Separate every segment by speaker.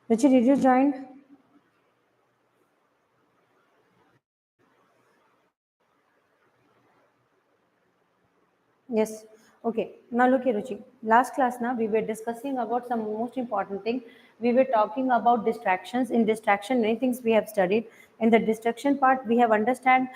Speaker 1: Ruchi, did you join? Yes. Okay. Now look here, Ruchi. Last class now we were discussing about some most important thing. We were talking about distractions. In distraction, many things we have studied. In the distraction part, we have understood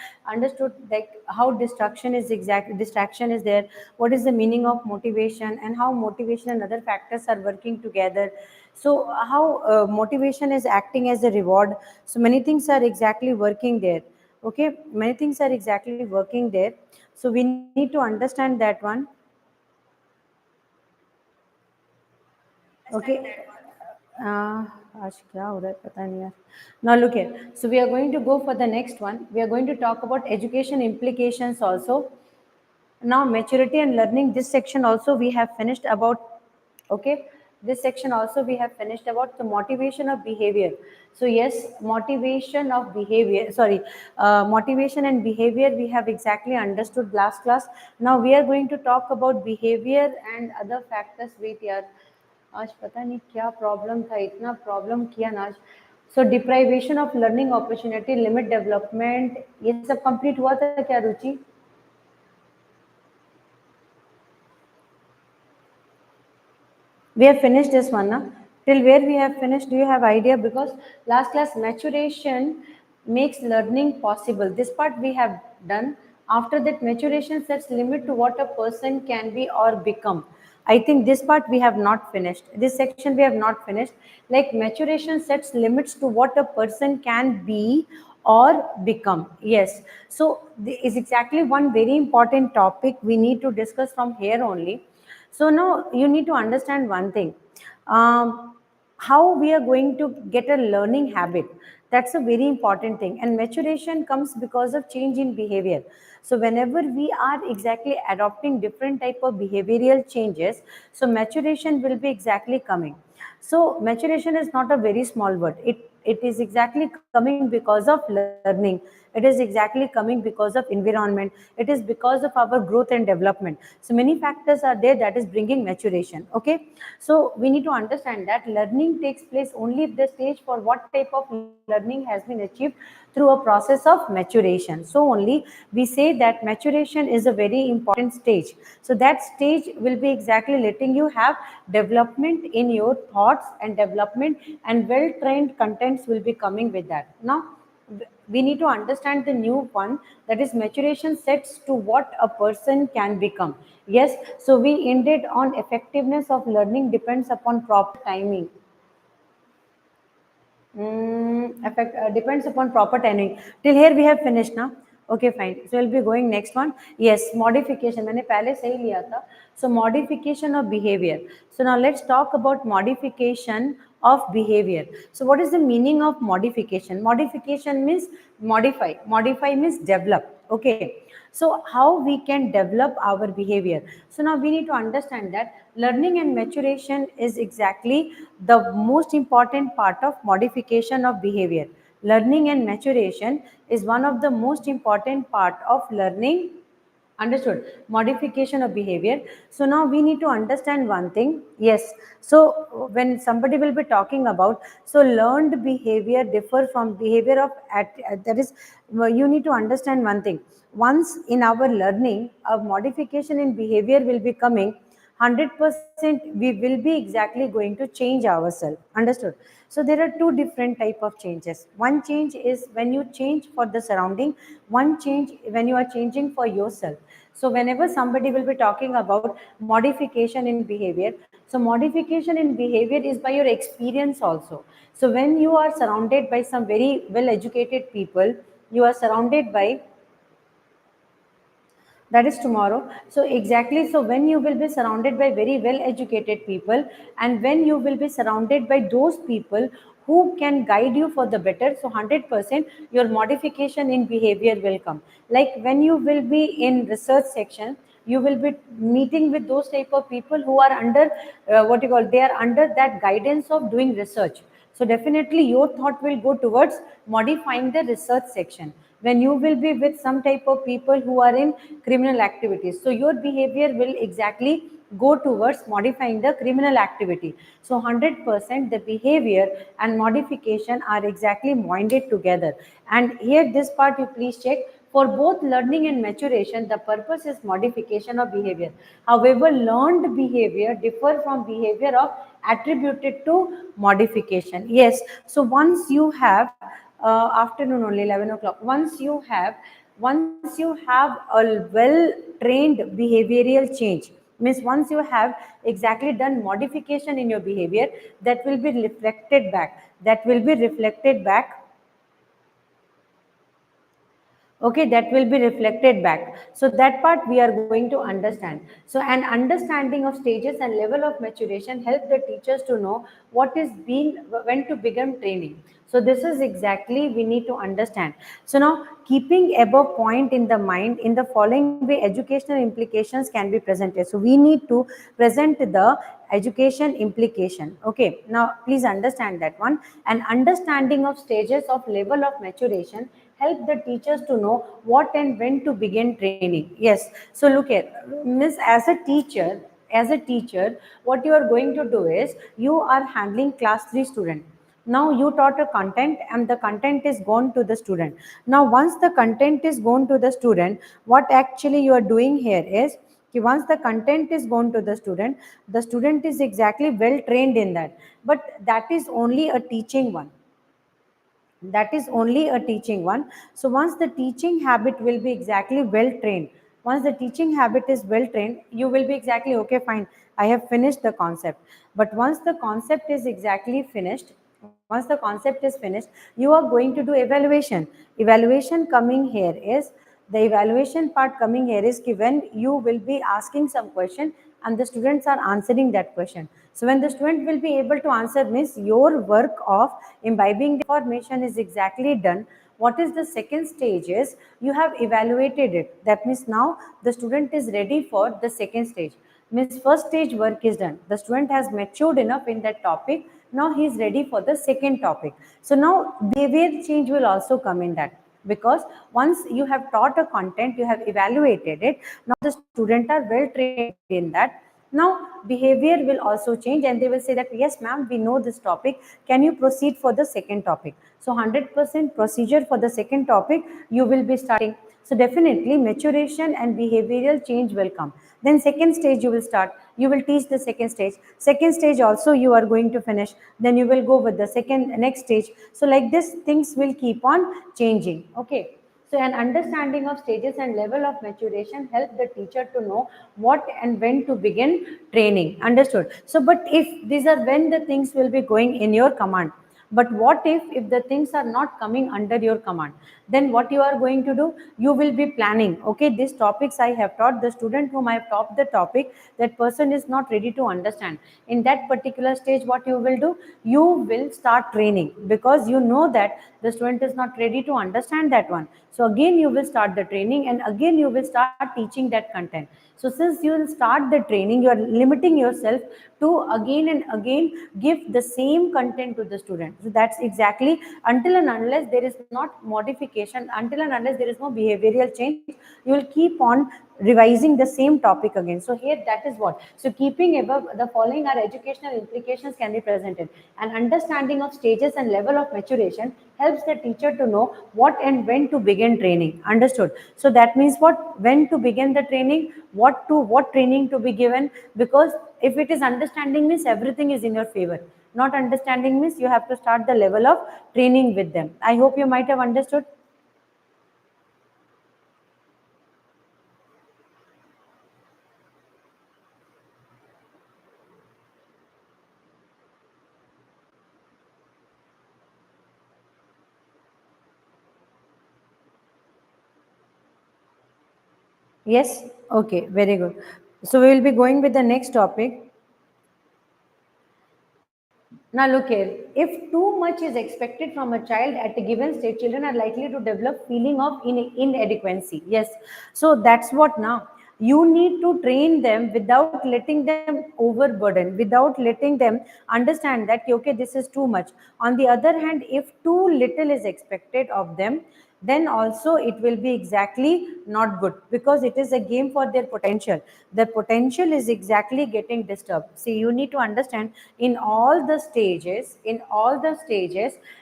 Speaker 1: like how distraction is there, what is the meaning of motivation, and how motivation and other factors are working together. So how motivation is acting as a reward. So many things are exactly working there. Okay, many things are exactly working there. So we need to understand that one. Okay. आज क्या हो रहा है पता नहीं यार. Now look here. So we are going to go for the next one. We are going to talk about education implications also. Now maturity and learning, this section also we have finished about. Okay, this section also we have finished about the motivation of behavior. So yes, motivation of behavior, sorry, motivation and behavior we have exactly understood last class. Now we are going to talk about behavior and other factors. Wait yaar, आज पता नहीं क्या problem था, इतना problem किया ना आज. So deprivation of learning opportunity, limit development, ये सब कंप्लीट हुआ था क्या रुचि? We have finished this one, na? Till where we have finished, do you have idea? Because last class maturation makes learning possible, this part we have done. After that, maturation sets limit to what a person can be or become. I think this part we have not finished, this section we have not finished. Like maturation sets limits to what a person can be or become. Yes, so is exactly one very important topic we need to discuss from here only. So now you need to understand one thing. How we are going to get a learning habit. That's a very important thing. And maturation comes because of change in behavior. So whenever we are exactly adopting different type of behavioral changes, so maturation will be exactly coming. So maturation is not a very small word. It is exactly coming because of learning. It is exactly coming because of environment. It is because of our growth and development. So many factors are there that is bringing maturation. Okay. So we need to understand that learning takes place only if the stage for what type of learning has been achieved through a process of maturation. So only we say that maturation is a very important stage. So that stage will be exactly letting you have development in your thoughts and development, and well trained contents will be coming with that. Now we need to understand the new one, that is maturation sets to what a person can become. Yes, so we ended on effectiveness of learning depends upon proper timing. Depends upon proper timing. Till here we have finished now. Okay, fine. So we'll be going next one. Yes, modification. मैंने पहले सही लिया था. So modification of behavior. So now let's talk about modification of behavior. So what is the meaning of modification? Modification means modify. Modify means develop. Okay. So how we can develop our behavior? So now we need to understand that learning and maturation is exactly the most important part of modification of behavior. Learning and maturation is one of the most important part of learning. Understood? Modification of behavior. So now we need to understand one thing. Yes, so when somebody will be talking about, so learned behavior differ from behavior of that is, you need to understand one thing. Once in our learning, a modification in behavior will be coming, 100% we will be exactly going to change ourselves. Understood? So there are two different type of changes. One change is when you change for the surrounding, one change when you are changing for yourself. So whenever somebody will be talking about modification in behavior, so modification in behavior is by your experience also. So when you are surrounded by some very well educated people, you are surrounded by, that is tomorrow. So exactly, so when you will be surrounded by very well educated people, and when you will be surrounded by those people who can guide you for the better, so 100% your modification in behavior will come. Like when you will be in research section, you will be meeting with those type of people who are under what you call, they are under that guidance of doing research. So definitely your thought will go towards modifying the research section. When you will be with some type of people who are in criminal activities, so your behavior will exactly go towards modifying the criminal activity. So 100% the behavior and modification are exactly bonded together. And here this part you please check. For both learning and maturation, the purpose is modification of behavior. However, learned behavior differ from behavior of attributed to modification. Yes. So once you have afternoon only 11 o'clock. Once you have a well trained behavioral change, means once you have exactly done modification in your behavior, that will be reflected back. That will be reflected back. Okay, that will be reflected back. So that part we are going to understand. So an understanding of stages and level of maturation help the teachers to know what is being, when to begin training. So this is exactly we need to understand. So now, keeping above point in the mind, in the following way educational implications can be presented. So we need to present the education implication. Okay, now please understand that one. An understanding of stages of level of maturation help the teachers to know what and when to begin training. Yes. So look at, miss, as a teacher, what you are going to do is you are handling class 3 student. Now you taught a content and the content is gone to the student. Now once the content is gone to the student, what actually you are doing here is, once the content is gone to the student is exactly well trained in that. But that is only a teaching one. That is only a teaching one. So once the teaching habit will be exactly well trained, once the teaching habit is well trained, you will be exactly, okay, fine, I have finished the concept. But once the concept is exactly finished, once the concept is finished, you are going to do evaluation coming here is, the evaluation part coming here is given, you will be asking some question and the students are answering that question. So when the student will be able to answer, means your work of imbibing the information is exactly done. What is the second stage is, you have evaluated it. That means now the student is ready for the second stage. Means first stage work is done. The student has matured enough in that topic. Now he is ready for the second topic. So now behavior change will also come in that, because once you have taught a content, you have evaluated it, now the students are well trained in that. Now behavior will also change and they will say that, yes ma'am, we know this topic, can you proceed for the second topic? So 100% procedure for the second topic you will be starting. So definitely maturation and behavioral change will come. Then second stage you will start, you will teach the second stage also you are going to finish, then you will go with the next stage. So like this things will keep on changing. Okay. So an understanding of stages and level of maturation help the teacher to know what and when to begin training. Understood? So but if these are when the things will be going in your command, but what if the things are not coming under your command, then what you are going to do, you will be planning, okay, these topics I have taught, the student whom I have taught the topic, that person is not ready to understand. In that particular stage what you will do, you will start training, because you know that the student is not ready to understand that one. So again you will start the training and again you will start teaching that content. So since you will start the training, you are limiting yourself to again and again give the same content to the student. So that's exactly, until and unless there is not modification, until and unless there is no behavioral change, you will keep on revising the same topic again. So here that is what. So keeping above the following are educational implications can be presented. An understanding of stages and level of maturation helps the teacher to know what and when to begin training. Understood? So that means what, when to begin the training, what training to be given, because if it is understanding means everything is in your favor. Not understanding means you have to start the level of training with them. I hope you might have understood. Yes? Okay, very good. So we will be going with the next topic. Now look here, if too much is expected from a child at a given stage, children are likely to develop feeling of inadequacy. Yes, so that's what now. You need to train them without letting them overburden, without letting them understand that, okay, this is too much. On the other hand, if too little is expected of them, then also it will be exactly not good, because it is a game for their potential. The potential is exactly getting disturbed. See, you need to understand, in all the stages,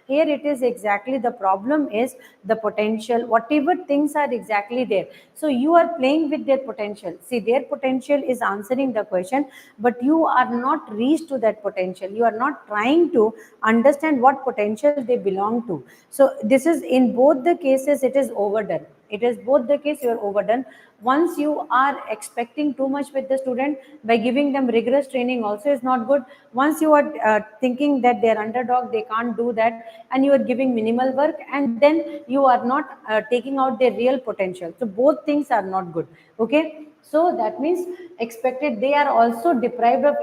Speaker 1: here it is exactly, the problem is the potential, whatever things are exactly there. So you are playing with their potential. See, their potential is answering the question, but you are not reached to that potential. You are not trying to understand what potential they belong to. So this is, in both the cases, it is overdone. It is both the case, you are overdone. Once you are expecting too much with the student by giving them rigorous training also is not good. Once you are thinking that they are underdog, they can't do that, and you are giving minimal work, and then you are not taking out their real potential. So both things are not good. Okay, so that means expected, they are also deprived of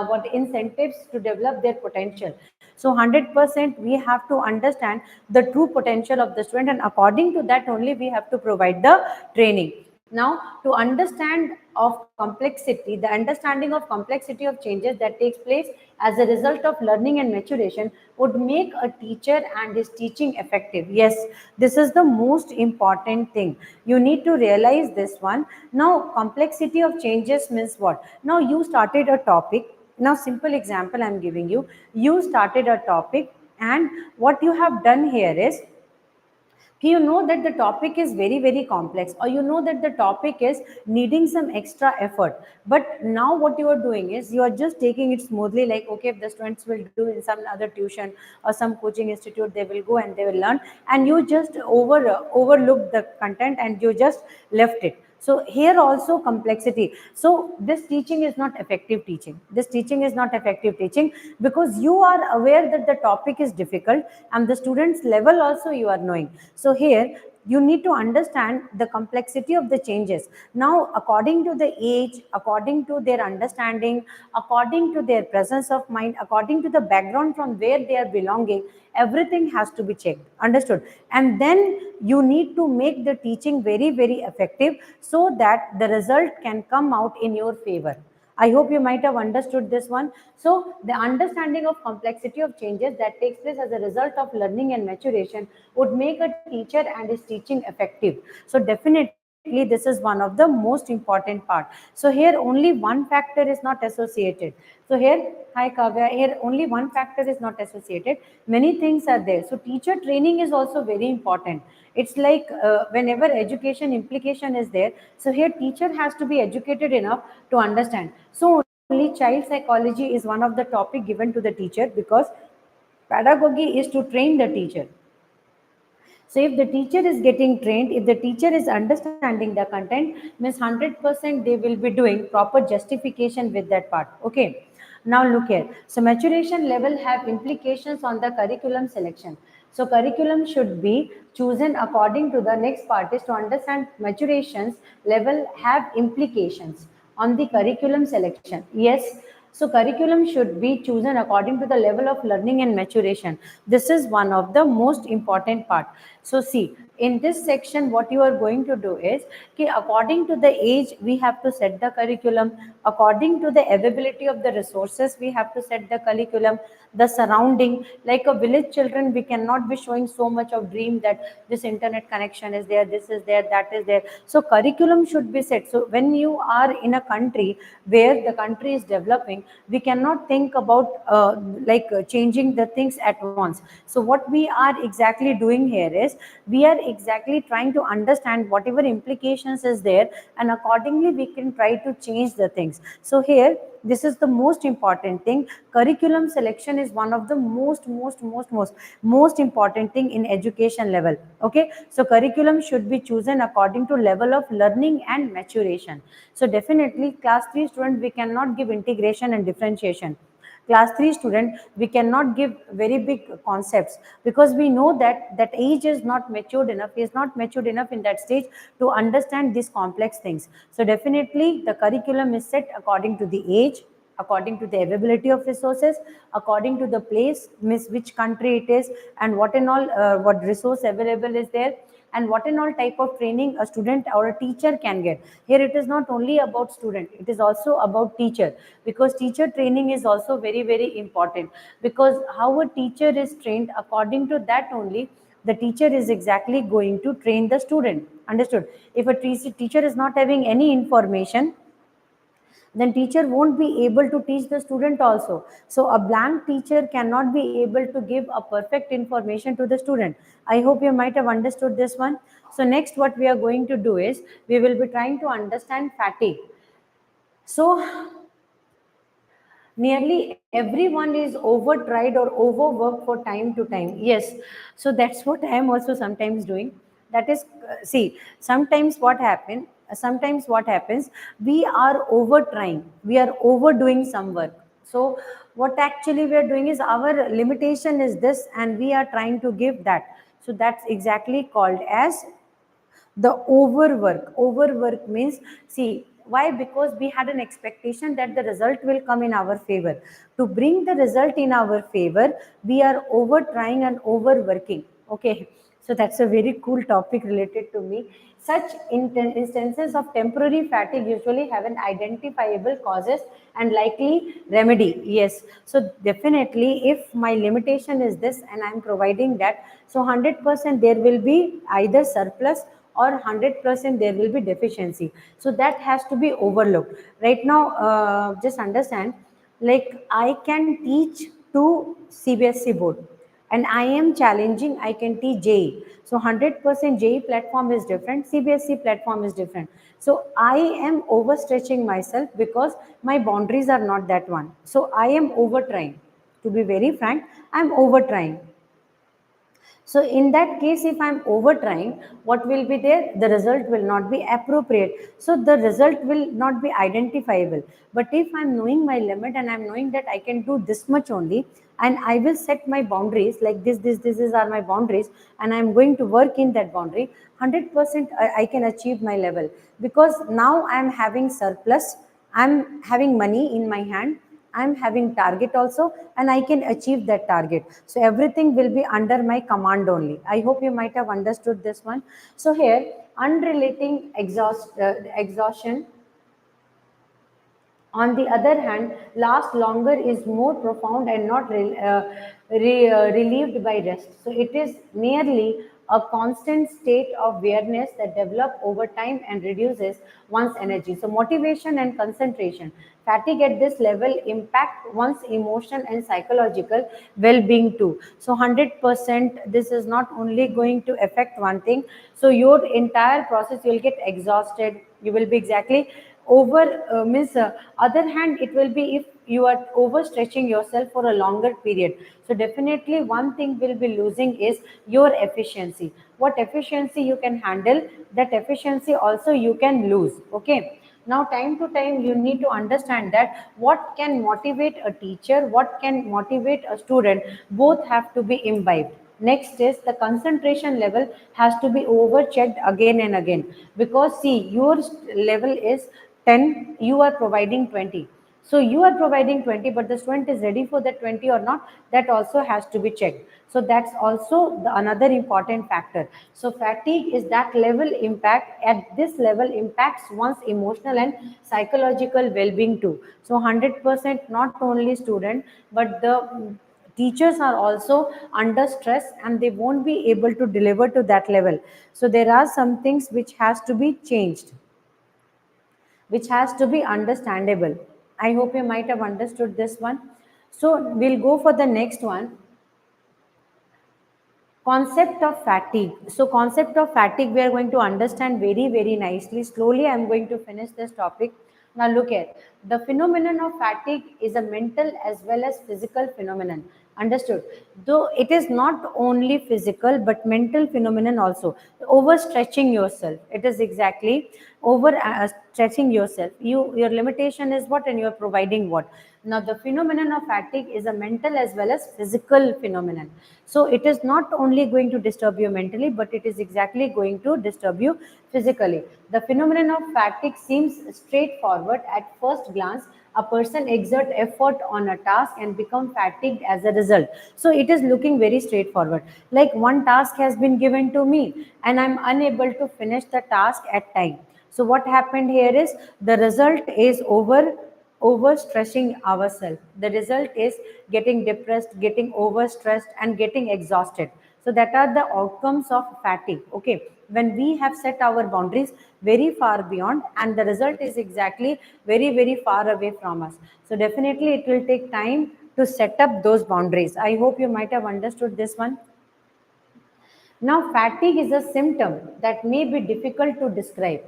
Speaker 1: what incentives to develop their potential. So 100% we have to understand the true potential of the student, and according to that only we have to provide the training. Now, to understand of complexity, the understanding of complexity of changes that takes place as a result of learning and maturation would make a teacher and his teaching effective. Yes, this is the most important thing. You need to realize this one. Now, complexity of changes means what? Now, you started a topic. Now, simple example I'm giving you. You started a topic, and what you have done here is, you know that the topic is very very complex, or you know that the topic is needing some extra effort, but now what you are doing is you are just taking it smoothly, like, okay, if the students will do in some other tuition or some coaching institute, they will go and they will learn, and you just overlook the content and you just left it. So here also complexity. So this teaching is not effective teaching. This teaching is not effective teaching, because you are aware that the topic is difficult, and the students level also you are knowing. So here you need to understand the complexity of the changes. Now, according to the age, according to their understanding, according to their presence of mind, according to the background from where they are belonging, everything has to be checked. Understood? And then you need to make the teaching very very effective, so that the result can come out in your favor. I hope you might have understood this one. So the understanding of complexity of changes that takes place as a result of learning and maturation would make a teacher and his teaching effective. So definitely this is one of the most important part. So here only one factor is not associated. So here, hi Kavya, here only one factor is not associated. Many things are there. So teacher training is also very important. It's like whenever education implication is there, so here teacher has to be educated enough to understand. So only child psychology is one of the topic given to the teacher, because pedagogy is to train the teacher. So if the teacher is getting trained, if the teacher is understanding the content, means 100% they will be doing proper justification with that part. Okay. Now look here. So maturation level have implications on the curriculum selection. So curriculum should be chosen according to the next part is to understand maturations level have implications on the curriculum selection. Yes. So curriculum should be chosen according to the level of learning and maturation. This is one of the most important part. So see, in this section, what you are going to do is, okay, according to the age, we have to set the curriculum. According to the availability of the resources, we have to set the curriculum. The surrounding, like a village children, we cannot be showing so much of dream that this internet connection is there, this is there, that is there. So curriculum should be set. So when you are in a country where the country is developing, we cannot think about changing the things at once. So what we are exactly doing here is, we are exactly trying to understand whatever implications is there, and accordingly we can try to change the things. So here, this is the most important thing. Curriculum selection is one of the most important thing in education level. Okay, so curriculum should be chosen according to level of learning and maturation. So definitely class 3 student, we cannot give integration and differentiation. Class 3 student, we cannot give very big concepts, because we know that that age is not matured enough, he is not matured enough in that stage to understand these complex things. So definitely the curriculum is set according to the age, according to the availability of resources, according to the place, means which country it is, and what and all what resource available is there, and what and all type of training a student or a teacher can get. Here it is not only about student, it is also about teacher, because teacher training is also very very important, because how a teacher is trained, according to that only the teacher is exactly going to train the student. Understood? If a teacher is not having any information, then teacher won't be able to teach the student also. So a blank teacher cannot be able to give a perfect information to the student. I hope you might have understood this one. So next what we are going to do is we will be trying to understand fatigue. So nearly everyone is overtried or overworked for time to time. Yes, so that's what I am also sometimes doing. That is, see, sometimes what happens, we are overtrying, we are overdoing some work. So what actually we are doing is, our limitation is this and we are trying to give that. So that's exactly called as the overwork means, see, why? Because we had an expectation that the result will come in our favor. To bring the result in our favor, we are over trying and overworking. Okay, so that's a very cool topic related to me. Such instances of temporary fatigue usually have an identifiable causes and likely remedy. Yes, so definitely if my limitation is this and I'm providing that, so 100% there will be either surplus or 100% there will be deficiency. So that has to be overlooked. Right now, just understand, like I can teach to CBSE board and I am challenging, I can teach JE. So 100% JE platform is different, CBSE platform is different. So I am overstretching myself because my boundaries are not that one. So I am over trying. To be very frank, I'm over trying. So in that case, if I'm over trying, what will be there? The result will not be appropriate. So the result will not be identifiable. But if I'm knowing my limit and I'm knowing that I can do this much only, and I will set my boundaries like this is are my boundaries, and I'm going to work in that boundary, 100% I can achieve my level, because now I'm having surplus, I'm having money in my hand, I'm having target also, and I can achieve that target. So everything will be under my command only. I hope you might have understood this one. So here, unrelating exhaustion, on the other hand, last longer, is more profound and not relieved by rest. So it is merely a constant state of awareness that develops over time and reduces one's energy. So motivation and concentration. Fatigue at this level impact one's emotional and psychological well-being too. So 100% this is not only going to affect one thing. So your entire process, you will get exhausted. You will be exactly over means other hand, it will be if you are overstretching yourself for a longer period. So definitely one thing will be losing is your efficiency. What efficiency you can handle, that efficiency also you can lose. Okay, now time to time you need to understand that what can motivate a teacher, what can motivate a student, both have to be imbibed. Next is the concentration level has to be over checked again and again, because see, your level is 10, you are providing 20. So you are providing 20, but the student is ready for that 20 or not, that also has to be checked. So that's also another important factor. So fatigue is that level impact, at this level impacts one's emotional and psychological well-being too. So 100% not only student, but the teachers are also under stress and they won't be able to deliver to that level. So there are some things which has to be changed, which has to be understandable. I hope you might have understood this one. So we'll go for the next one. Concept of fatigue. So concept of fatigue we are going to understand very, very nicely. Slowly I'm going to finish this topic. Now look at the phenomenon of fatigue is a mental as well as physical phenomenon. Understood? Though it is not only physical but mental phenomenon also. Overstretching yourself. It is exactly over stretching yourself. Your limitation is what and you are providing what. Now the phenomenon of fatigue is a mental as well as physical phenomenon. So it is not only going to disturb you mentally, but it is exactly going to disturb you physically. The phenomenon of fatigue seems straightforward at first glance. A person exert effort on a task and become fatigued as a result. So it is looking very straightforward. Like one task has been given to me and I'm unable to finish the task at time. So what happened here is the result is overstressing ourselves. The result is getting depressed, getting overstressed, and getting exhausted. So that are the outcomes of fatigue. Okay, when we have set our boundaries very far beyond, and the result is exactly very far away from us. So definitely it will take time to set up those boundaries. I hope you might have understood this one. Now, fatigue is a symptom that may be difficult to describe,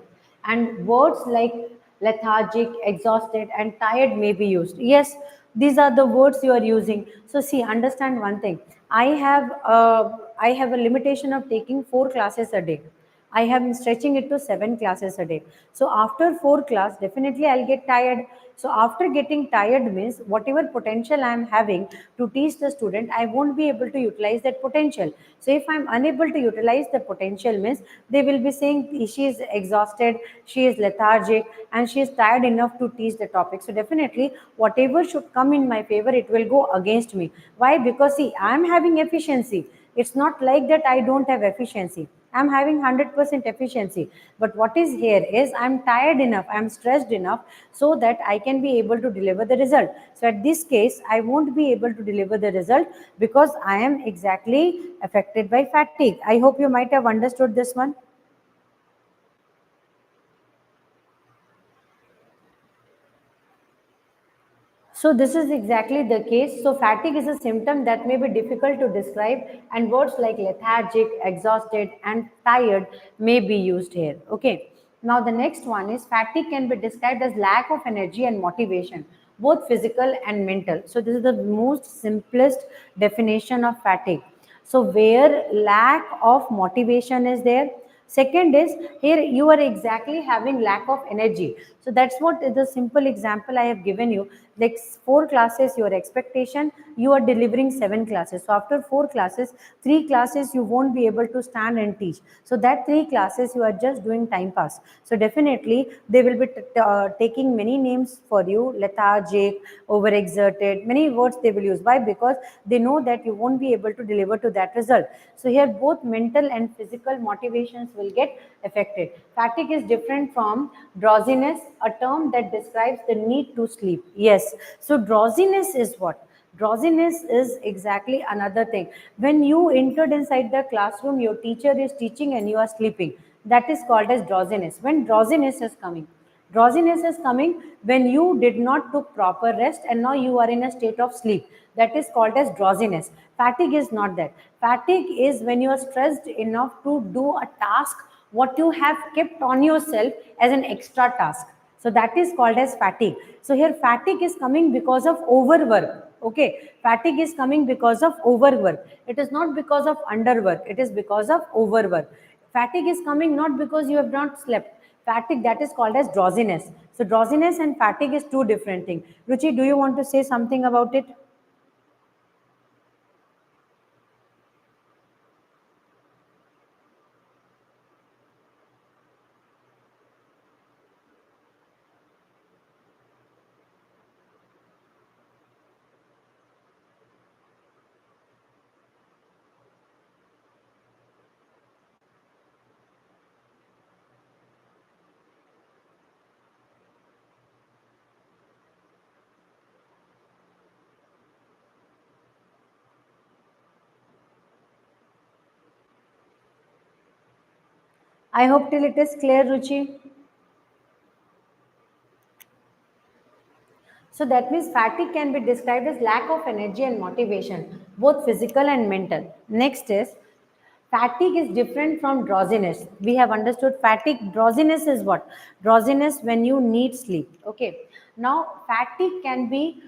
Speaker 1: and words like lethargic, exhausted, and tired may be used. Yes, these are the words you are using. So, see, understand one thing. I have a limitation of taking 4 classes a day. I am stretching it to 7 classes a day. So after 4 class, definitely I'll get tired. So after getting tired means whatever potential I am having to teach the student, I won't be able to utilize that potential. So if I'm unable to utilize the potential means they will be saying she is exhausted, she is lethargic, and she is tired enough to teach the topic. So definitely whatever should come in my favor, it will go against me. Why? Because see, I'm having efficiency. It's not like that I don't have efficiency. I'm having 100% efficiency. But what is here is I'm tired enough, I'm stressed enough so that I can be able to deliver the result. So at this case, I won't be able to deliver the result because I am exactly affected by fatigue. I hope you might have understood this one. So this is exactly the case. So fatigue is a symptom that may be difficult to describe, and words like lethargic, exhausted, and tired may be used here. Okay. Now the next one is fatigue can be described as lack of energy and motivation, both physical and mental. So this is the most simplest definition of fatigue. So where lack of motivation is there. Second is here you are exactly having lack of energy. So that's what is the simple example I have given you. Like 4 classes, your expectation, you are delivering 7 classes. So after 4 classes, 3 classes you won't be able to stand and teach. So that 3 classes you are just doing time pass. So definitely they will be taking many names for you, lethargic, overexerted, many words they will use. Why? Because they know that you won't be able to deliver to that result. So here both mental and physical motivations will get affected. Fatigue is different from drowsiness, a term that describes the need to sleep. Yes. So drowsiness is what? Drowsiness is exactly another thing. When you entered inside the classroom, your teacher is teaching and you are sleeping. That is called as drowsiness. When drowsiness is coming, drowsiness is coming when you did not took proper rest and now you are in a state of sleep. That is called as drowsiness. Fatigue is not that. Fatigue is when you are stressed enough to do a task what you have kept on yourself as an extra task. So that is called as fatigue. So here fatigue is coming because of overwork. Okay, fatigue is coming because of overwork. It is not because of underwork. It is because of overwork. Fatigue is coming not because you have not slept. Fatigue, that is called as drowsiness. So drowsiness and fatigue is two different things. Ruchi, do you want to say something about it? I hope till it is clear, Ruchi. So that means fatigue can be described as lack of energy and motivation, both physical and mental. Next is fatigue is different from drowsiness. We have understood fatigue. Drowsiness is what? Drowsiness when you need sleep. Okay. Now fatigue can be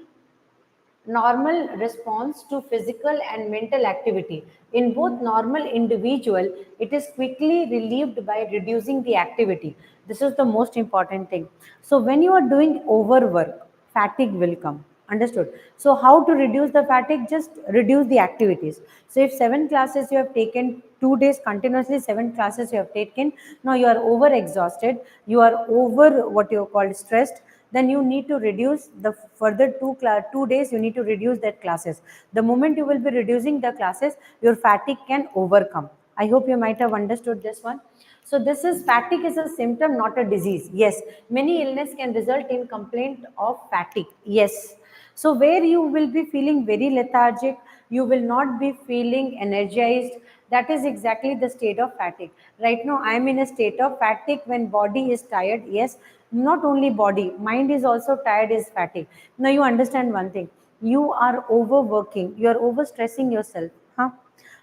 Speaker 1: normal response to physical and mental activity. In both normal individual, it is quickly relieved by reducing the activity. This is the most important thing. So when you are doing overwork, fatigue will come. Understood? So how to reduce the fatigue? Just reduce the activities. So if 7 classes you have taken 2 days continuously, 7 classes you have taken, now you are over exhausted, you are over what you call stressed, then you need to reduce the further 2 days, you need to reduce that classes. The moment you will be reducing the classes, your fatigue can overcome. I hope you might have understood this one. So this is fatigue is a symptom, not a disease. Yes, many illness can result in complaint of fatigue. Yes. So where you will be feeling very lethargic, you will not be feeling energized, That is exactly the state of fatigue. Right now I am in a state of fatigue when body is tired. Yes, not only body, mind is also tired, is fatigue. Now you understand one thing, you are overworking, you are overstressing yourself, huh?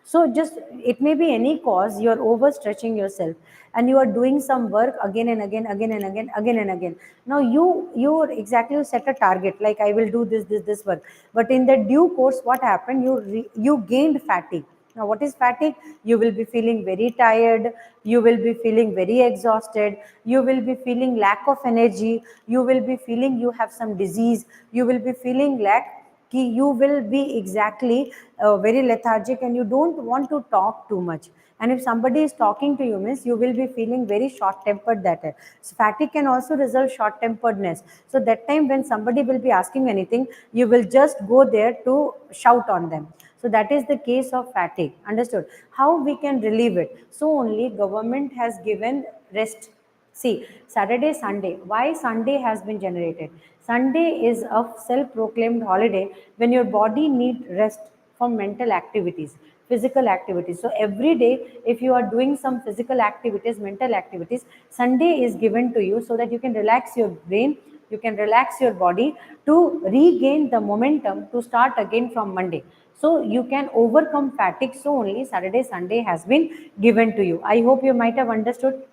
Speaker 1: So just, it may be any cause, you are overstretching yourself and you are doing some work again and again, again and again, again and again. Now you exactly set a target, like I will do this work, but in the due course what happened, you gained fatigue. Now what is fatigue? You will be feeling very tired, you will be feeling very exhausted, you will be feeling lack of energy, you will be feeling you have some disease, you will be feeling lack कि you will be exactly very lethargic and you don't want to talk too much. And if somebody is talking to you, means you will be feeling very short tempered that day. So fatigue can also result short temperedness. So that time when somebody will be asking anything, you will just go there to shout on them. So that is the case of fatigue. Understood? How we can relieve it? So only government has given rest. See, Saturday, Sunday. Why Sunday has been generated? Sunday is a self-proclaimed holiday when your body need rest from mental activities, physical activities. So every day, if you are doing some physical activities, mental activities, Sunday is given to you so that you can relax your brain, you can relax your body to regain the momentum to start again from Monday. So you can overcome fatigue. So only Saturday, Sunday has been given to you. I hope you might have understood.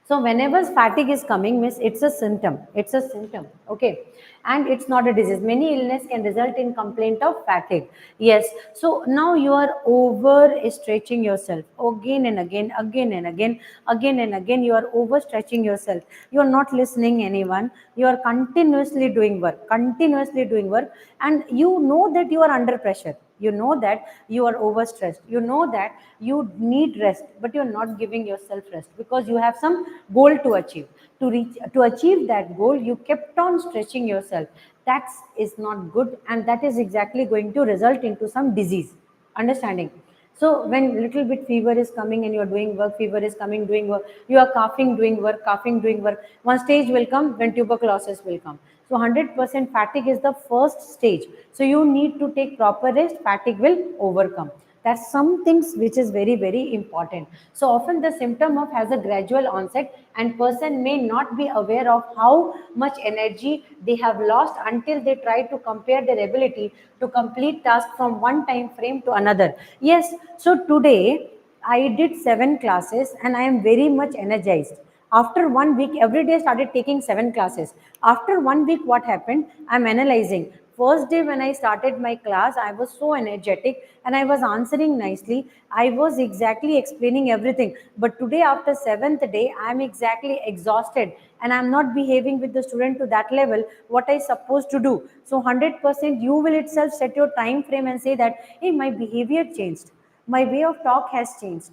Speaker 1: So whenever fatigue is coming, means it's a symptom. It's a symptom. Okay. And it's not a disease. Many illness can result in complaint of fatigue. Yes. So now you are over stretching yourself again and again, again and again, again and again. You are overstretching yourself. You are not listening anyone. You are continuously doing work, and you know that you are under pressure, you know that you are overstressed, you know that you need rest, but you're not giving yourself rest because you have some goal to achieve. To achieve that goal, you kept on stretching yourself. That is not good, and that is exactly going to result into some disease. Understanding? So when little bit fever is coming and you are doing work, fever is coming, doing work, you are coughing, doing work, coughing, doing work. One stage will come when tuberculosis will come. So 100% fatigue is the first stage. So you need to take proper rest, fatigue will overcome. That's some things which is very, very important. So often the symptom of has a gradual onset and person may not be aware of how much energy they have lost until they try to compare their ability to complete task from one time frame to another. Yes, so today I did 7 classes and I am very much energized. After 1 week, every day I started taking 7 classes. After 1 week, what happened? I'm analyzing. First day when I started my class, I was so energetic and I was answering nicely. I was exactly explaining everything. But today, after 7th day, I'm exactly exhausted and I'm not behaving with the student to that level what I supposed to do. So 100% you will itself set your time frame and say that, hey, my behavior changed. My way of talk has changed.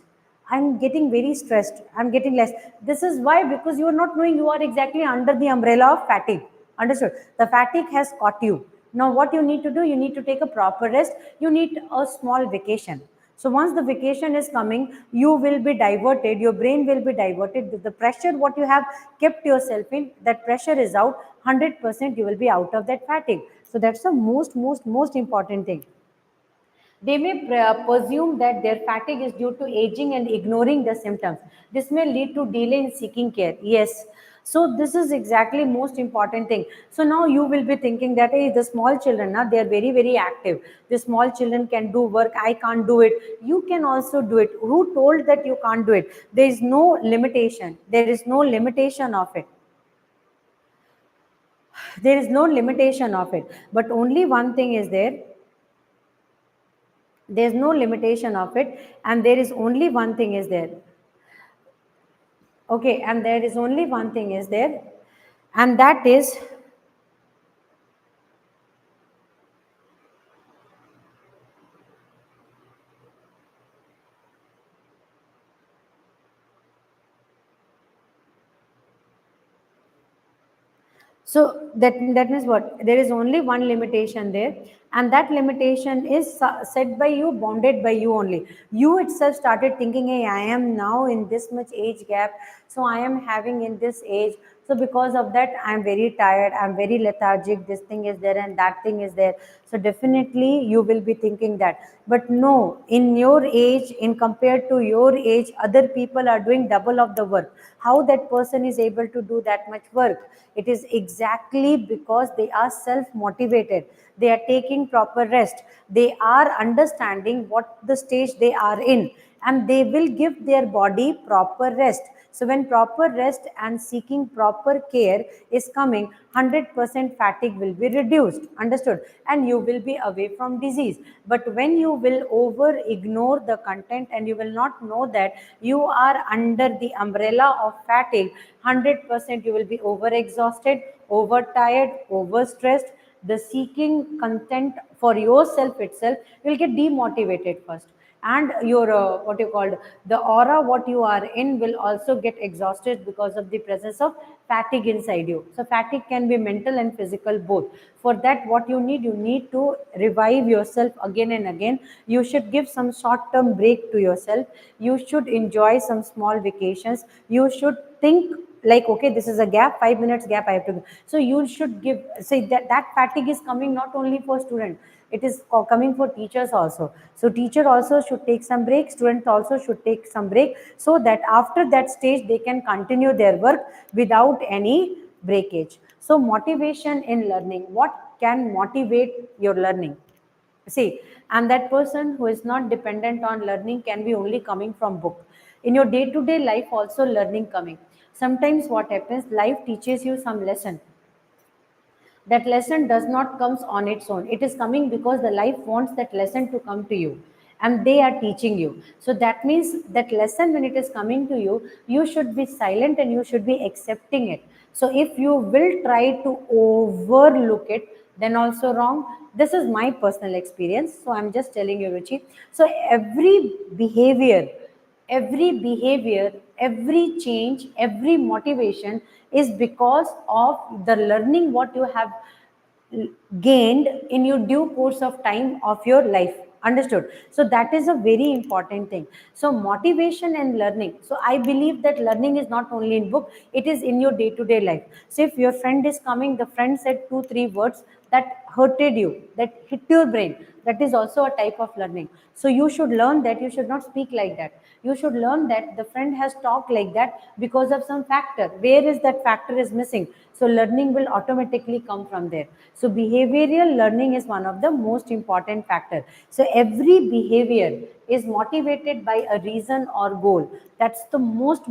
Speaker 1: I'm getting very stressed. I'm getting less. This is why, because you are not knowing you are exactly under the umbrella of fatigue. Understood? The fatigue has caught you. Now, what you need to do, you need to take a proper rest. You need a small vacation. So once the vacation is coming, you will be diverted. Your brain will be diverted. The pressure what you have kept yourself in, that pressure is out. 100% you will be out of that fatigue. So that's the most important thing. They may presume that their fatigue is due to aging and ignoring the symptoms. This may lead to delay in seeking care. Yes. So this is exactly most important thing. So now you will be thinking that, hey, the small children, now they are very, very active. The small children can do work. I can't do it. You can also do it. Who told that you can't do it? There is no limitation. There is no limitation of it. There is no limitation of it. But only one thing is there. There's no limitation of it, and there is only one thing is there. Okay, and there is only one thing is there, and that is, so that means what? There is only one limitation there. and that limitation is set by you, bounded by you only. You itself started thinking, hey, I am now in this much age gap, so I am having in this age, so because of that I am very tired, I am very lethargic, this thing is there and that thing is there. So definitely you will be thinking that. But no, in your age, in compared to your age, other people are doing double of the work. How that person is able to do that much work? It is exactly because they are self motivated, they are taking proper rest, they are understanding what the stage they are in, and they will give their body proper rest. So when proper rest and seeking proper care is coming, 100% fatigue will be reduced, understood, and you will be away from disease. But when you will over ignore the content and you will not know that you are under the umbrella of fatigue, 100% you will be over exhausted, over tired, over stressed. The seeking content for yourself itself will get demotivated first, and your what you called, the aura what you are in will also get exhausted because of the presence of fatigue inside you. So fatigue can be mental and physical both. For that, what you need to revive yourself again and again. You should give some short term break to yourself, you should enjoy some small vacations, you should think like, okay, this is a gap, 5 minutes gap I have to go. So you should give, say that fatigue is coming not only for student, it is coming for teachers also. So teacher also should take some break, students also should take some break, so that after that stage they can continue their work without any breakage. So motivation in learning, what can motivate your learning? See, and that person who is not dependent on learning can be only coming from book. In your day to day life also learning coming. Sometimes what happens, life teaches you some lesson. That lesson does not comes on its own, it is coming because the life wants that lesson to come to you, and they are teaching you. So that means that lesson, when it is coming to you, you should be silent and you should be accepting it. So if you will try to overlook it, then also wrong. This is my personal experience, so I'm just telling you, Ruchi. So every behavior, every change, every motivation is because of the learning what you have gained in your due course of time of your life, understood? So that is a very important thing. So motivation and learning, so I believe that learning is not only in book, it is in your day to day life. So if your friend is coming, the friend said 2 3 words that hurted you, that hit your brain, that is also a type of learning. So you should learn that you should not speak like that. You should learn that the friend has talked like that because of some factor. Where is that factor is missing? So learning will automatically come from there. So behavioral learning is one of the most important factor. So every behavior is motivated by a reason or goal. That's the most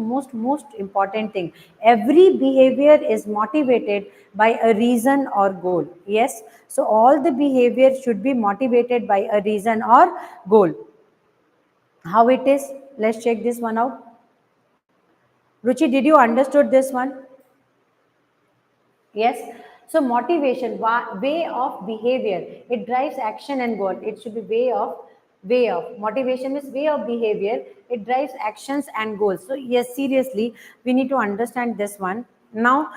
Speaker 1: important thing. Every behavior is motivated by a reason or goal. Yes, so all the behavior should be motivated by a reason or goal. How it is, let's check this one out. Ruchi, did you understood this one? Yes. So motivation, way of behavior, it drives action and goal. It should be way of motivation is way of behavior. It drives actions and goals. So yes, seriously, we need to understand this one now.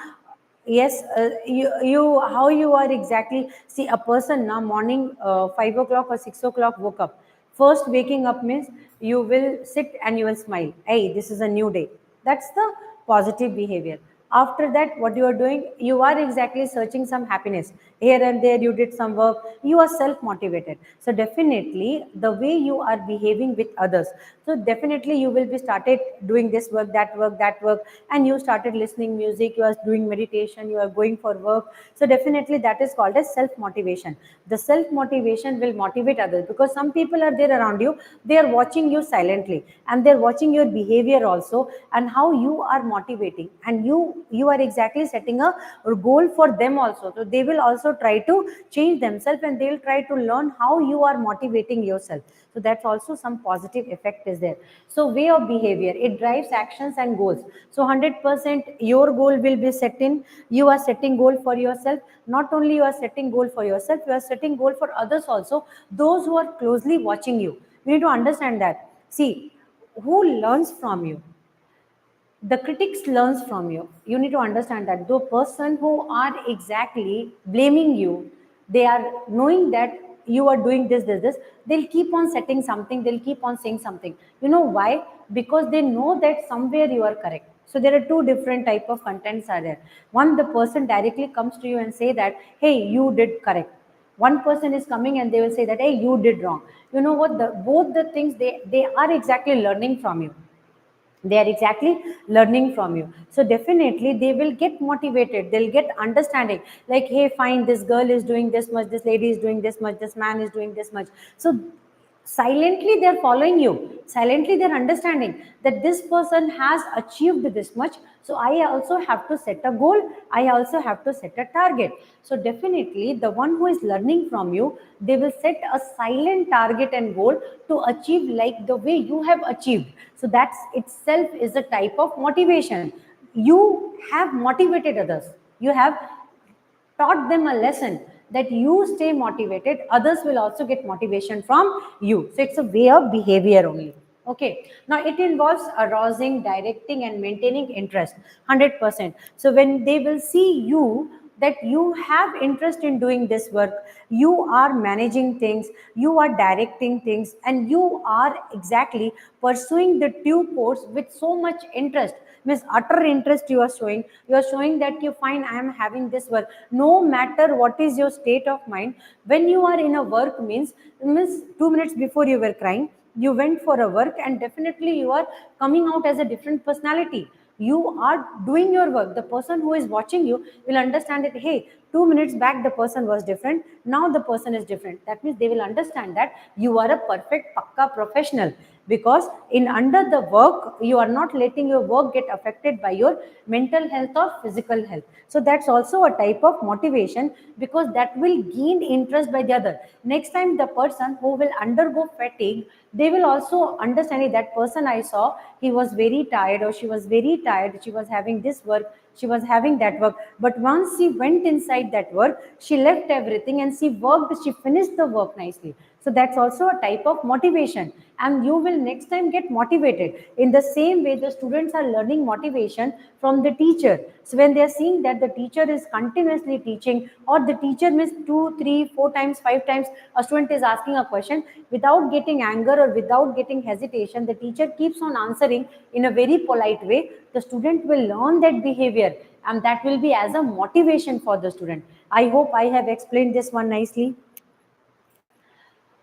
Speaker 1: Yes, you how you are exactly. See, a person now morning 5 o'clock or 6 o'clock woke up. First waking up means you will sit and you will smile. Hey, this is a new day. That's the positive behavior. After that, what you are doing, you are exactly searching some happiness. Here and there, you did some work, you are self motivated. So, definitely, the way you are behaving with others. So, definitely, you will be started doing this work, that work, and you started listening music, you are doing meditation, you are going for work. So, definitely, that is called as self motivation. The self motivation will motivate others because some people are there around you, they are watching you silently and they're watching your behavior also and how you are motivating, and you are exactly setting a goal for them also. So they will also try to change themselves and they will try to learn how you are motivating yourself. So that's also some positive effect is there. So way of behavior, it drives actions and goals. So 100% your goal will be set in, you are setting goal for yourself. Not only you are setting goal for yourself, you are setting goal for others also, those who are closely watching you. You need to understand that. See, who learns from you? The critics learns from you. You need to understand that the person who are exactly blaming you, they are knowing that you are doing this, they'll keep on setting something, they'll keep on saying something. You know why? Because they know that somewhere you are correct. So there are two different type of contents are there. One, the person directly comes to you and say that, hey, you did correct. One person is coming and they will say that, hey, you did wrong. You know what? Both the things, they are exactly learning from you. They are exactly learning from you. So definitely they will get motivated, they'll get understanding, like, hey, fine, this girl is doing this much, this lady is doing this much, this man is doing this much. So silently they're following you, silently they're understanding that this person has achieved this much, so I also have to set a goal, I also have to set a target. So definitely the one who is learning from you, they will set a silent target and goal to achieve like the way you have achieved. So that's itself is a type of motivation. You have motivated others, you have taught them a lesson that you stay motivated, others will also get motivation from you. So it's a way of behavior only. Okay, now it involves arousing, directing, and maintaining interest 100%. So when they will see you that you have interest in doing this work, you are managing things, you are directing things, and you are exactly pursuing the two course with so much interest, means utter interest you are showing, you are showing that you find I am having this work, no matter what is your state of mind. When you are in a work, means 2 minutes before you were crying, you went for a work, and definitely you are coming out as a different personality. You are doing your work, the person who is watching you will understand that, hey, 2 minutes back the person was different, now the person is different. That means they will understand that you are a perfect pakka professional, because in under the work you are not letting your work get affected by your mental health or physical health. So that's also a type of motivation, because that will gain interest by the other. Next time the person who will undergo fatigue, they will also understand that person I saw, he was very tired, or she was very tired, she was having this work, she was having that work, but once she went inside that work, she left everything and she worked, she finished the work nicely. So that's also a type of motivation, and you will next time get motivated. In the same way, the students are learning motivation from the teacher. So when they are seeing that the teacher is continuously teaching, or the teacher means 2, 3, 4 times, 5 times a student is asking a question, without getting anger or without getting hesitation, the teacher keeps on answering in a very polite way, the student will learn that behavior, and that will be as a motivation for the student. I hope I have explained this one nicely.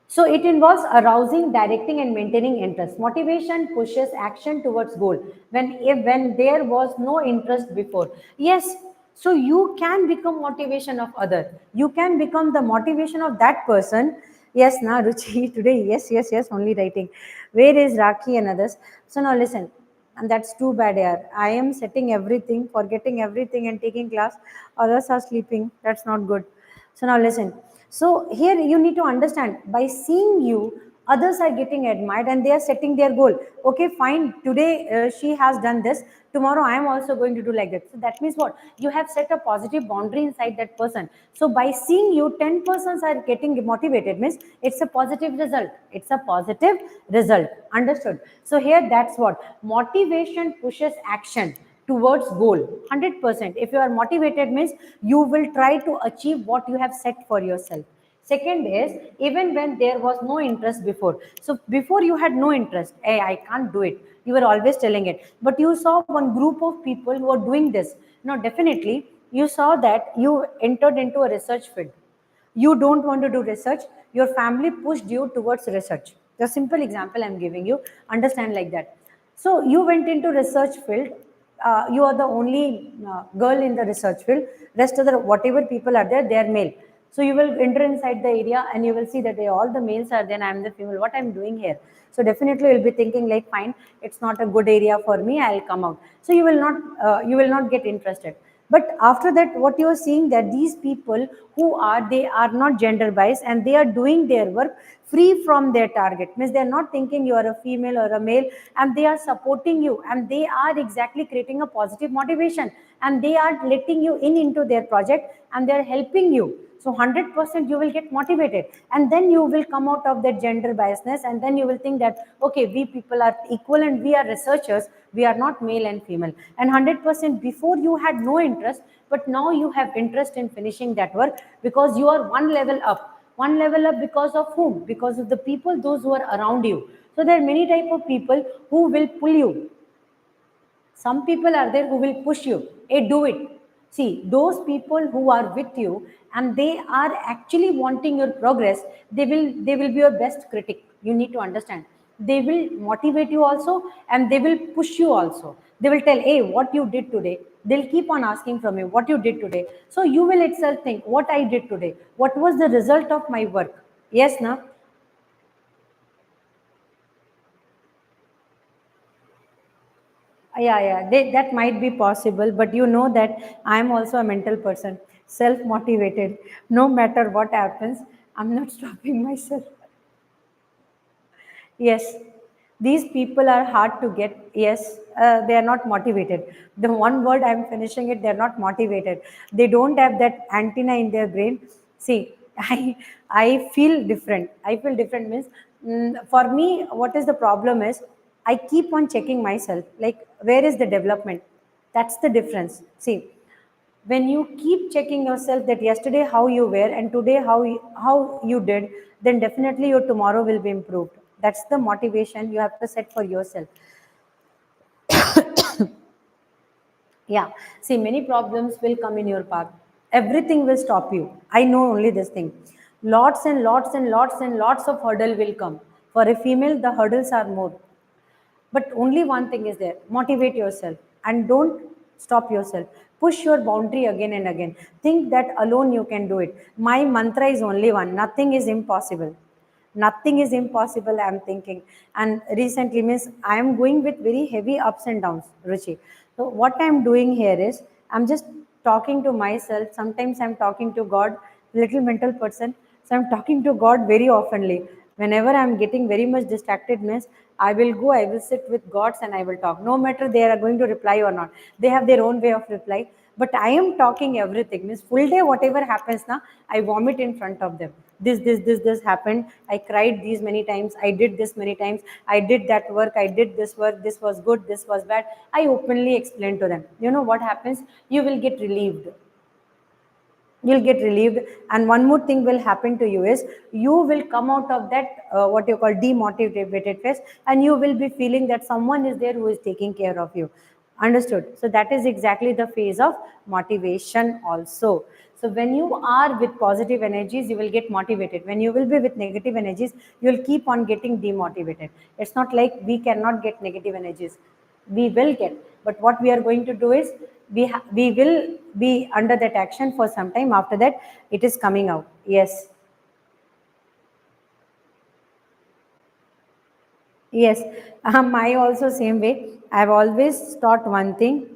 Speaker 1: So it involves arousing, directing, and maintaining interest. Motivation pushes action towards goal. When there was no interest before, yes. So you can become motivation of other. You can become the motivation of that person. Yes, na Ruchi today. Yes. Only writing. Where is Raki and others? So now listen. And that's too bad, yaar. I am setting everything, forgetting everything, and taking class. Others are sleeping. That's not good. So now listen. So here you need to understand, by seeing you, others are getting admired and they are setting their goal. Okay, fine. Today she has done this. Tomorrow I am also going to do like that. So that means what? You have set a positive boundary inside that person. So by seeing you, 10 persons are getting motivated. Means it's a positive result. It's a positive result. Understood? So here that's what motivation pushes action towards goal 100%. If you are motivated, means you will try to achieve what you have set for yourself. Second is, even when there was no interest before, so before you had no interest, hey, I can't do it, you were always telling it, but you saw one group of people who are doing this. Now definitely you saw that you entered into a research field. You don't want to do research, your family pushed you towards research. The simple example I'm giving you, understand like that. So you went into research field, you are the only girl in the research field, rest of the whatever people are there, they are male. So you will enter inside the area and you will see that all the males are there, I am the female, what I'm doing here? So definitely you'll be thinking like, fine, it's not a good area for me, I'll come out. So you will not get interested. But after that, what you are seeing, that these people who are, they are not gender biased and they are doing their work free from their target, means they are not thinking you are a female or a male, and they are supporting you, and they are exactly creating a positive motivation, and they are letting you in into their project, and they are helping you. So 100% you will get motivated, and then you will come out of that gender biasness, and then you will think that, okay, we people are equal and we are researchers, we are not male and female. And 100% before you had no interest, but now you have interest in finishing that work, because you are one level up. One level up because of whom? Because of the people, those who are around you. So there are many type of people who will pull you. Some people are there who will push you. Hey, do it. See, those people who are with you and they are actually wanting your progress, they will be your best critic. You need to understand. They will motivate you also and they will push you also. They will tell, hey, what you did today. They'll keep on asking from you what you did today. So you will itself think, what I did today. What was the result of my work? Yes, na? Yeah, that might be possible, but you know that I'm also a mental person, self motivated. No matter what happens, I'm not stopping myself. Yes, these people are hard to get. Yes, they are not motivated. The one word I'm finishing it, they're not motivated. They don't have that antenna in their brain. See, I feel different. I feel different means, for me, what is the problem is I keep on checking myself. Like, where is the development? That's the difference. See, when you keep checking yourself that yesterday how you were and today how you did, then definitely your tomorrow will be improved. That's the motivation you have to set for yourself. Yeah, see, many problems will come in your path. Everything will stop you. I know only this thing. Lots and lots and lots and lots of hurdle will come. For a female, the hurdles are more. But only one thing is there, motivate yourself and don't stop yourself. Push your boundary again and again. Think that alone you can do it. My mantra is only one, nothing is impossible. Nothing is impossible, I'm thinking. And recently, means I am going with very heavy ups and downs, Ruchi. So what I'm doing here is I'm just talking to myself. Sometimes I'm talking to God, little mental person. So I'm talking to God very oftenly. Whenever I'm getting very much distracted, means I will go, I will sit with gods and I will talk. No matter they are going to reply or not. They have their own way of reply. But I am talking everything. Means full day, whatever happens now, I vomit in front of them. This happened. I cried these many times. I did this many times. I did that work. I did this work. This was good. This was bad. I openly explain to them. You know what happens? You will get relieved. You'll get relieved, and one more thing will happen to you is you will come out of that what you call demotivated phase, and you will be feeling that someone is there who is taking care of you. Understood? So that is exactly the phase of motivation also. So when you are with positive energies, you will get motivated. When you will be with negative energies, you will keep on getting demotivated. It's not like we cannot get negative energies. We will get, but what we are going to do is we will be under that action for some time. After that, it is coming out. Yes, yes. I also same way. I've always taught one thing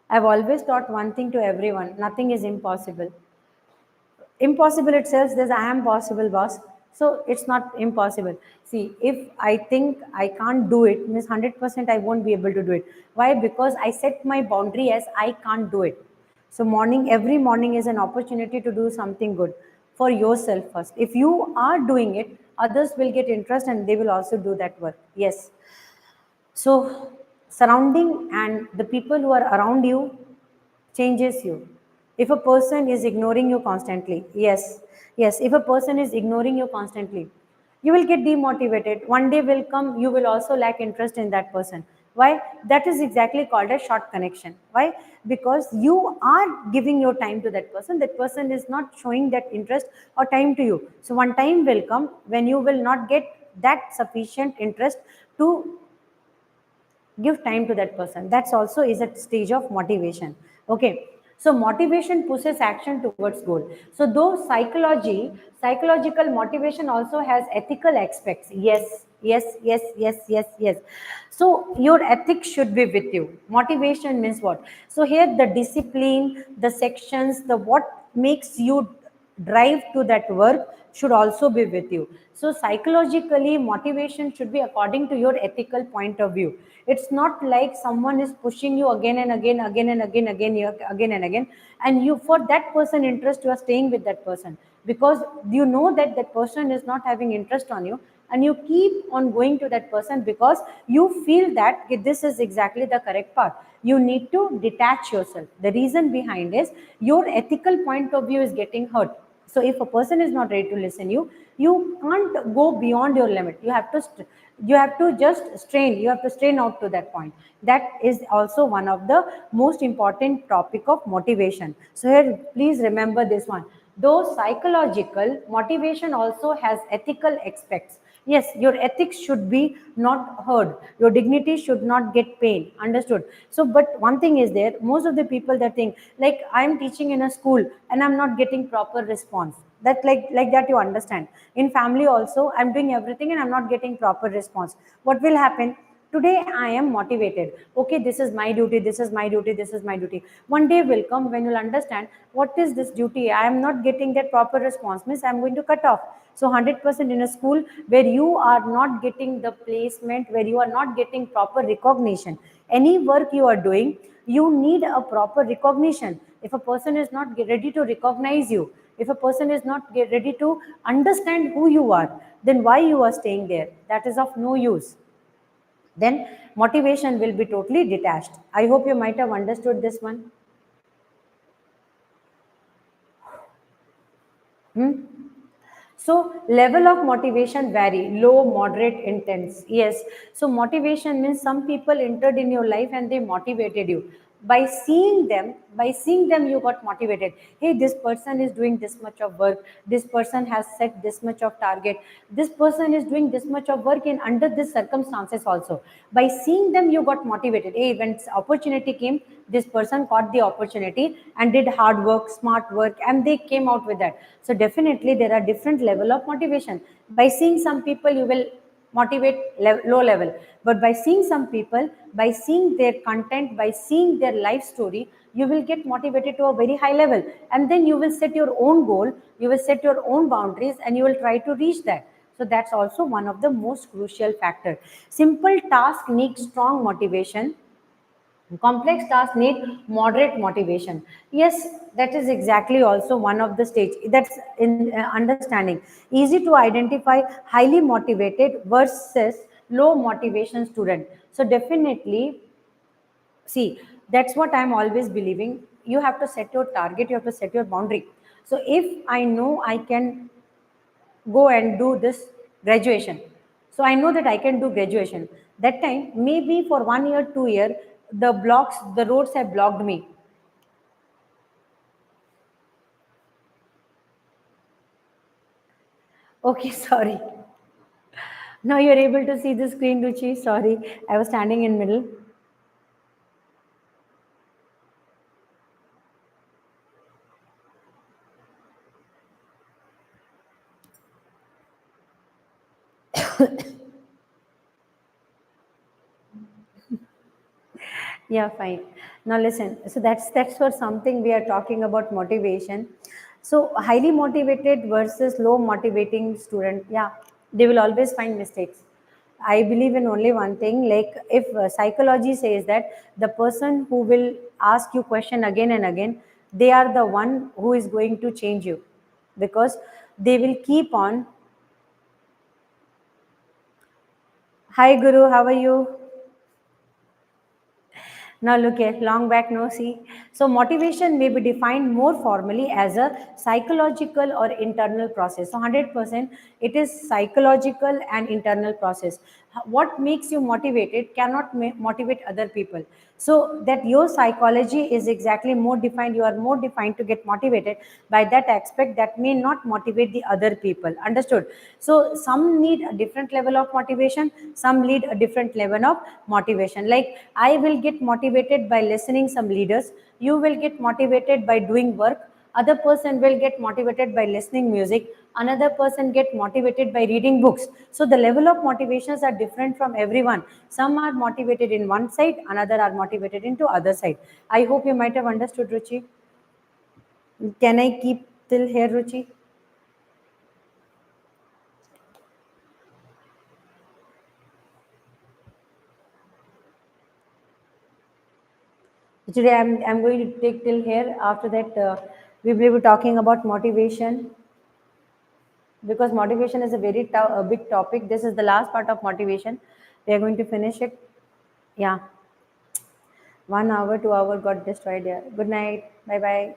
Speaker 1: to everyone: nothing is impossible. Impossible itself says I am possible, boss. So it's not impossible. See, if I think I can't do it, means 100% I won't be able to do it. Why? Because I set my boundary as I can't do it. So every morning is an opportunity to do something good for yourself first. If you are doing it, others will get interest and they will also do that work. Yes. So, surrounding and the people who are around you changes you. If a person is ignoring you constantly, yes, if a person is ignoring you constantly, you will get demotivated. One day will come, you will also lack interest in that person. Why? That is exactly called a short connection. Why? Because you are giving your time to that person is not showing that interest or time to you. So, one time will come when you will not get that sufficient interest to give time to that person. That's also is a stage of motivation. Okay, so motivation pushes action towards goal. So though psychological motivation also has ethical aspects. Yes. So your ethics should be with you. Motivation means what? So here the discipline, the sections, the what makes you drive to that work should also be with you. So psychologically, motivation should be according to your ethical point of view. It's not like someone is pushing you again and again, again and again, and you, for that person interest, you are staying with that person because you know that that person is not having interest on you, and you keep on going to that person because you feel that, okay, this is exactly the correct path. You need to detach yourself. The reason behind is your ethical point of view is getting hurt. So if a person is not ready to listen you can't go beyond your limit. You have to just strain. You have to strain out to that point. That is also one of the most important topic of motivation. So here please remember this one. Though psychological, motivation also has ethical aspects. Yes, your ethics should be not heard, your dignity should not get pain, understood? So but one thing is there, most of the people that think like I'm teaching in a school and I'm not getting proper response, that like that, you understand? In family also I'm doing everything and I'm not getting proper response. What will happen? Today I am motivated, okay, this is my duty, this is my duty, this is my duty. One day will come when you'll understand what is this duty, I am not getting that proper response, means I'm going to cut off. So 100% in a school where you are not getting the placement, where you are not getting proper recognition, any work you are doing, you need a proper recognition. If a person is not ready to recognize you, if a person is not ready to understand who you are, then why you are staying there? That is of no use. Then motivation will be totally detached. I hope you might have understood this one. So level of motivation vary, low, moderate, intense. Yes. So motivation means some people entered in your life and they motivated you. By seeing them, you got motivated. Hey, this person is doing this much of work. This person has set this much of target. This person is doing this much of work in under this circumstances also. By seeing them, you got motivated. Hey, when opportunity came, this person caught the opportunity and did hard work, smart work, and they came out with that. So definitely there are different level of motivation. By seeing some people, you will motivate low level, but by seeing some people, by seeing their content, by seeing their life story, you will get motivated to a very high level, and then you will set your own goal, you will set your own boundaries, and you will try to reach that. So that's also one of the most crucial factor. Simple task needs strong motivation, complex tasks need moderate motivation. Yes, that is exactly also one of the stage. That's in understanding. Easy to identify highly motivated versus low motivation student. So definitely, see, that's what I'm always believing. You have to set your target, you have to set your boundary. So if I know I can go and do this graduation, so I know that I can do graduation, that time maybe for 1 year 2 year the roads have blocked me. Okay, sorry. Now you're able to see the screen, Ruchi. Sorry, I was standing in middle. Yeah, fine. Now listen. So that's for something we are talking about motivation. So highly motivated versus low motivating student. Yeah, they will always find mistakes. I believe in only one thing. Like if psychology says that the person who will ask you question again and again, they are the one who is going to change you, because they will keep on. Hi Guru, how are you? Now look at long back no see. So motivation may be defined more formally as a psychological or internal process. So 100% it is psychological and internal process. What makes you motivated cannot motivate other people. So that your psychology is exactly more defined. You are more defined to get motivated by that aspect that may not motivate the other people. Understood? So some need a different level of motivation. Some need a different level of motivation. Like I will get motivated by listening some leaders. You will get motivated by doing work. Other person will get motivated by listening music. Another person get motivated by reading books. So the level of motivations are different from everyone. Some are motivated in one side, another are motivated into other side. I hope you might have understood, Ruchi. Can I keep till here, Ruchi? Today I'm going to take till here. After that, we will be talking about motivation, because motivation is a very a big topic. This is the last part of motivation. We are going to finish it. Yeah, 1 hour, 2 hour got destroyed. Yeah. Good night. Bye bye.